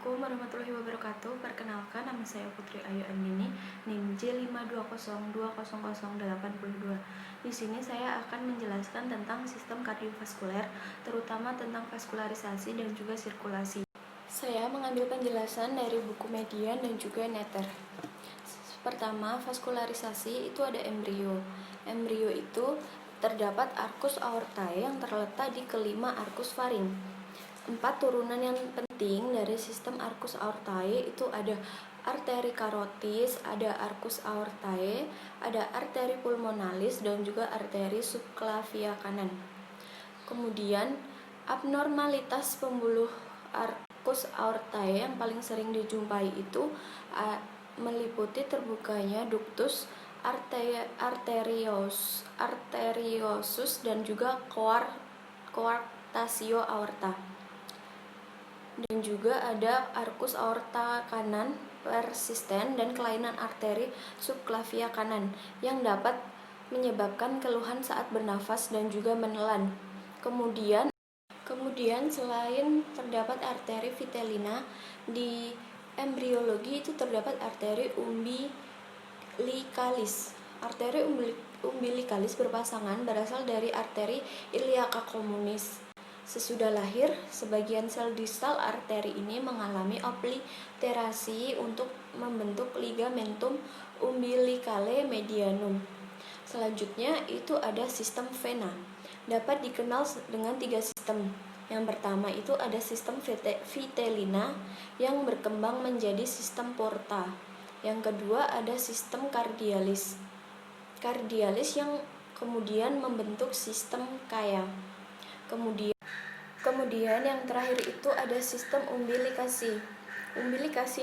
Assalamualaikum warahmatullahi wabarakatuh. Perkenalkan, nama saya Putri Ayu Andini, NIM J520200082. Di sini saya akan menjelaskan tentang sistem kardiovaskuler, terutama tentang vaskularisasi dan juga sirkulasi. Saya mengambil penjelasan dari buku Median dan juga Netter. Pertama, vaskularisasi itu ada embrio. Embrio itu terdapat arkus aortae yang terletak di kelima arkus faring. 4 turunan yang penting dari sistem arkus aortae itu ada arteri karotis, ada arkus aortae, ada arteri pulmonalis, dan juga arteri subclavia kanan. Kemudian, abnormalitas pembuluh arkus aortae yang paling sering dijumpai itu meliputi terbukanya ductus arteriosus dan juga coarctatio aorta. Dan juga ada arkus aorta kanan persisten dan kelainan arteri subclavia kanan yang dapat menyebabkan keluhan saat bernafas dan juga menelan. Kemudian selain terdapat arteri vitellina, di embriologi itu terdapat arteri umbilicalis. Arteri umbilicalis berpasangan berasal dari arteri iliaca communis. Sesudah lahir, sebagian sel distal arteri ini mengalami obliterasi untuk membentuk ligamentum umbilicale medianum. Selanjutnya itu ada sistem vena. Dapat dikenal dengan 3 sistem. Yang pertama itu ada sistem vitellina yang berkembang menjadi sistem porta. Yang kedua ada sistem cardialis yang kemudian membentuk sistem Kaya. Kemudian yang terakhir itu ada sistem umbilikasi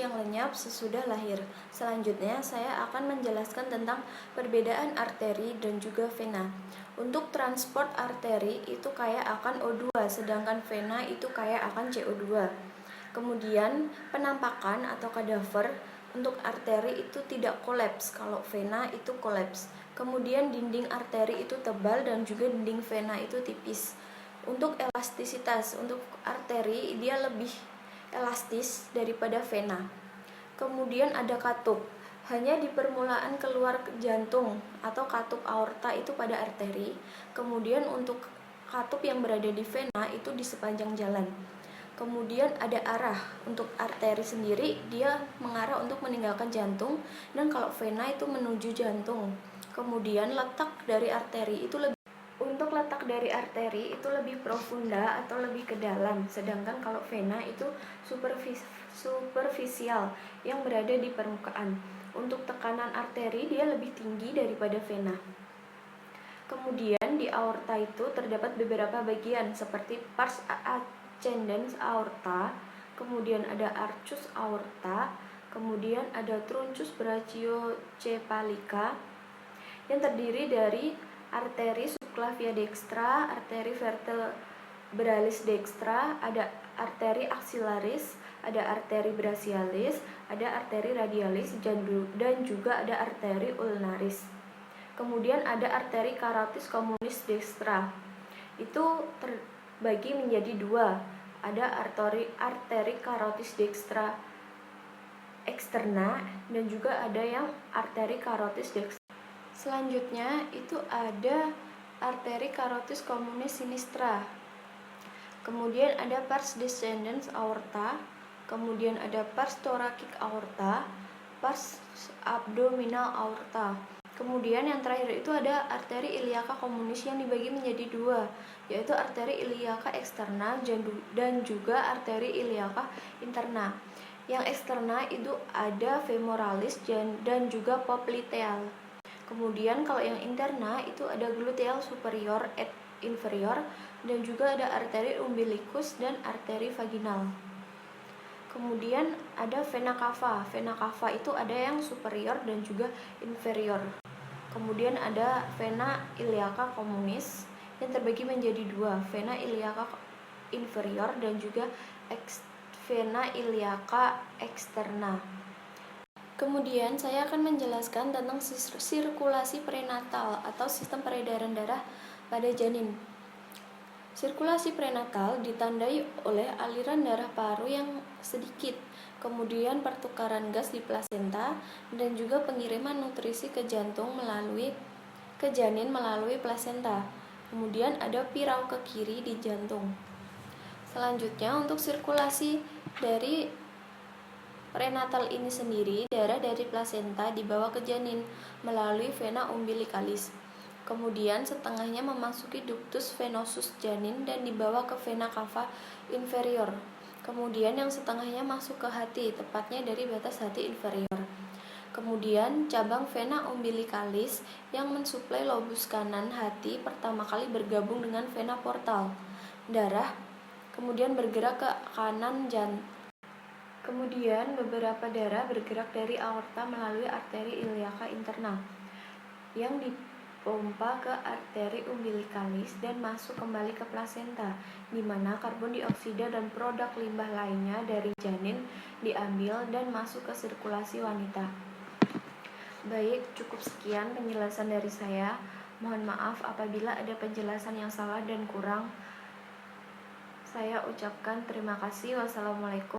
yang lenyap sesudah lahir. Selanjutnya saya akan menjelaskan tentang perbedaan arteri dan juga vena. Untuk transport arteri itu kaya akan O2, sedangkan vena itu kaya akan CO2. Kemudian penampakan atau kadaver untuk arteri itu tidak kolaps, kalau vena itu kolaps. Kemudian dinding arteri itu tebal dan juga dinding vena itu tipis. Untuk elastisitas, untuk arteri dia lebih elastis daripada vena. Kemudian ada katup, hanya di permulaan keluar jantung atau katup aorta itu pada arteri. Kemudian untuk katup yang berada di vena itu di sepanjang jalan. Kemudian ada arah, untuk arteri sendiri dia mengarah untuk meninggalkan jantung, dan kalau vena itu menuju jantung. Kemudian letak dari arteri itu lebih profunda atau lebih ke dalam, sedangkan kalau vena itu superficial yang berada di permukaan. Untuk tekanan arteri dia lebih tinggi daripada vena. Kemudian di aorta itu terdapat beberapa bagian seperti pars ascendens aorta, kemudian ada arcus aorta, kemudian ada truncus brachiocephalica yang terdiri dari arteri subclavia dextra, arteri vertebralis dextra, ada arteri axillaris, ada arteri brachialis, ada arteri radialis, dan juga ada arteri ulnaris. Kemudian ada arteri carotis communis dextra. Itu terbagi menjadi 2. Ada arteri carotis dextra eksterna dan juga ada yang arteri carotis dextra. Selanjutnya itu ada arteri carotis communis sinistra. Kemudian ada pars descendens aorta, kemudian ada pars thoracic aorta, pars abdominal aorta. Kemudian yang terakhir itu ada arteri iliaca communis yang dibagi menjadi 2, yaitu arteri iliaca eksterna dan juga arteri iliaca interna. Yang eksterna itu ada femoralis dan juga popliteal. Kemudian kalau yang interna itu ada gluteal superior et inferior dan juga ada arteri umbilicus dan arteri vaginal. Kemudian ada vena cava. Vena cava itu ada yang superior dan juga inferior. Kemudian ada vena iliaca communis yang terbagi menjadi 2, vena iliaca inferior dan juga vena iliaca externa. Kemudian saya akan menjelaskan tentang sirkulasi prenatal atau sistem peredaran darah pada janin. Sirkulasi prenatal ditandai oleh aliran darah paru yang sedikit, kemudian pertukaran gas di plasenta, dan juga pengiriman nutrisi ke jantung ke janin melalui plasenta. Kemudian ada pirau ke kiri di jantung. Selanjutnya untuk sirkulasi dari prenatal ini sendiri, darah dari plasenta dibawa ke janin melalui vena umbilicalis. Kemudian setengahnya memasuki ductus venosus janin dan dibawa ke vena cava inferior. Kemudian yang setengahnya masuk ke hati, tepatnya dari batas hati inferior. Kemudian cabang vena umbilicalis yang mensuplai lobus kanan hati pertama kali bergabung dengan vena portal darah, kemudian bergerak ke kanan jantung. Kemudian beberapa darah bergerak dari aorta melalui arteri iliaca internal yang dipompa ke arteri umbilicalis dan masuk kembali ke plasenta, di mana karbon dioksida dan produk limbah lainnya dari janin diambil dan masuk ke sirkulasi wanita. Baik, cukup sekian penjelasan dari saya. Mohon maaf apabila ada penjelasan yang salah dan kurang. Saya ucapkan terima kasih. Wassalamualaikum